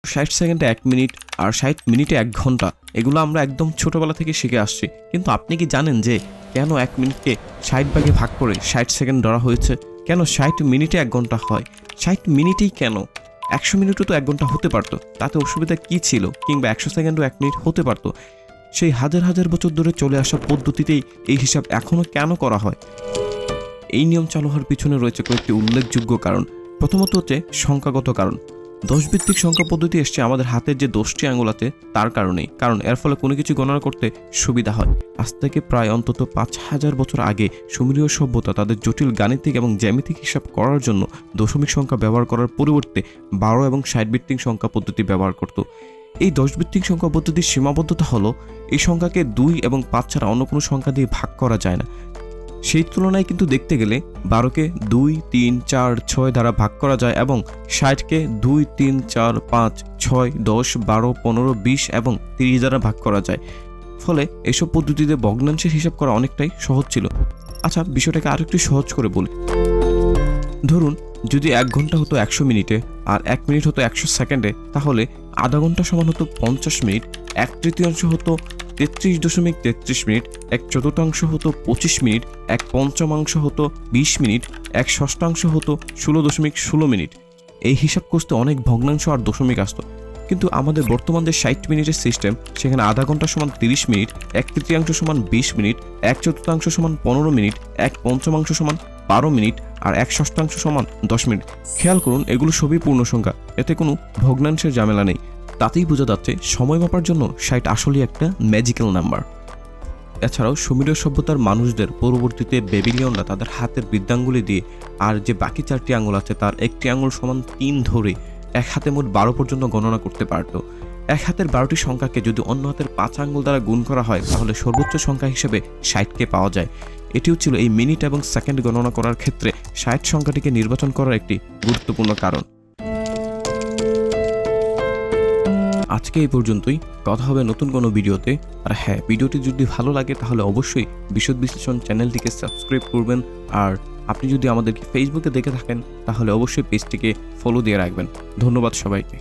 60 সেকেন্ডে 1 মিনিট আর 60 মিনিটে 1 ঘন্টা, এগুলো আমরা একদম ছোটোবেলা থেকে শিখে আসছি। কিন্তু আপনি কি জানেন যে কেন 1 মিনিটকে 60 ভাগে ভাগ করে 60 সেকেন্ড ধরা হয়েছে? কেন 60 মিনিটে 1 ঘন্টা হয়? 60 মিনিটেই কেন? 100 মিনিটও তো 1 ঘন্টা হতে পারতো, তাতে অসুবিধা কী ছিল? কিংবা 100 সেকেন্ডও 1 মিনিট হতে পারতো। সেই হাজার হাজার বছর ধরে চলে আসা পদ্ধতিতেই এই হিসাব এখনও কেন করা হয়? এই নিয়ম চালু হওয়ার পিছনে রয়েছে কয়েকটি উল্লেখযোগ্য কারণ। প্রথমত হচ্ছে সংখ্যাগত কারণ। 10 ভিত্তিক সংখ্যা পদ্ধতি এসছে আমাদের হাতের যে 10টি আঙুল আছে তার কারণেই, কারণ এর ফলে কোনো কিছু গণনা করতে সুবিধা হয়। আজ থেকে প্রায় অন্তত 5000 বছর আগে সুমেরীয় সভ্যতা তাদের জটিল গাণিতিক এবং জ্যামিতিক হিসাব করার জন্য দশমিক সংখ্যা ব্যবহার করার পরিবর্তে 12 এবং 60 ভিত্তিক সংখ্যা পদ্ধতি ব্যবহার করত। এই 10 ভিত্তিক সংখ্যা পদ্ধতির সীমাবদ্ধতা হলো এই সংখ্যাকে 2 এবং 5 ছাড়া অন্য কোনো সংখ্যা দিয়ে ভাগ করা যায় না। সেই তুলনায় কিন্তু দেখতে গেলে 12কে 2, 3, 4, 6 দ্বারা ভাগ করা যায় এবং 60কে 2, 3, 4, 5, 6, 10, 12, 15, 20 এবং 30 দ্বারা ভাগ করা যায়। ফলে এসব পদ্ধতিতে ভগ্নাংশের হিসাব করা অনেকটাই সহজ ছিল। আচ্ছা, বিষয়টাকে আরো একটু সহজ করে বলি। ধরুন যদি 1 ঘন্টা হতো 100 মিনিটে আর 1 মিনিট হতো 100 সেকেন্ডে, তাহলে আধা ঘন্টা সমান হতো 50 মিনিট, 1/3 হতো 33.33 মিনিট, 1/4 হতো 25 মিনিট, 1/5 হতো 20 মিনিট, 1/6 হতো 16.16 মিনিট। এই হিসাব করতে অনেক ভগ্নাংশ আর দশমিক আসতো। কিন্তু আমাদের বর্তমান যে 60 মিনিটের সিস্টেম, সেখানে আধা ঘন্টা সমান 30 মিনিট, 1/3 সমান 20 মিনিট, 1/4 সমান 15 মিনিট, 1/5 সমান 12 মিনিট আর 1/6 সমান 10 মিনিট। খেয়াল করুন, এগুলো সবই পূর্ণ সংখ্যা, এতে কোনো ভগ্নাংশের ঝামেলা নেই। তাতেই বোঝা যাচ্ছে সময় মাপার জন্য 60 আসলেই একটা ম্যাজিক্যাল নাম্বার। এছাড়াও সুমেরীয় সভ্যতার মানুষদের পরবর্তীতে বেবিলিয়নরা তাদের হাতের বৃদ্ধাঙ্গুলি দিয়ে আর যে বাকি 4টি আঙুল আছে তার একটি আঙুল সমান 3 ধরে এক হাতে মোট 12 পর্যন্ত গণনা করতে পারত। এক হাতের 12টি সংখ্যাকে যদি অন্য হাতের 5 আঙুল দ্বারা গুণ করা হয় তাহলে সর্বোচ্চ সংখ্যা হিসেবে 60কে পাওয়া যায়। এটিও ছিল এই মিনিট এবং সেকেন্ড গণনা করার ক্ষেত্রে 60 সংখ্যাটিকে নির্বাচন করার একটি গুরুত্বপূর্ণ কারণ। আজকে এই পর্যন্তই, কথা হবে নতুন কোনো ভিডিওতে। আর হ্যাঁ, ভিডিওটি যদি ভালো লাগে তাহলে অবশ্যই বিশদ বিশ্লেষণ চ্যানেলটিকে সাবস্ক্রাইব করবেন। আর আপনি যদি আমাদেরকে ফেসবুকে দেখে থাকেন তাহলে অবশ্যই পেজটিকে ফলো দিয়ে রাখবেন। ধন্যবাদ সবাইকে।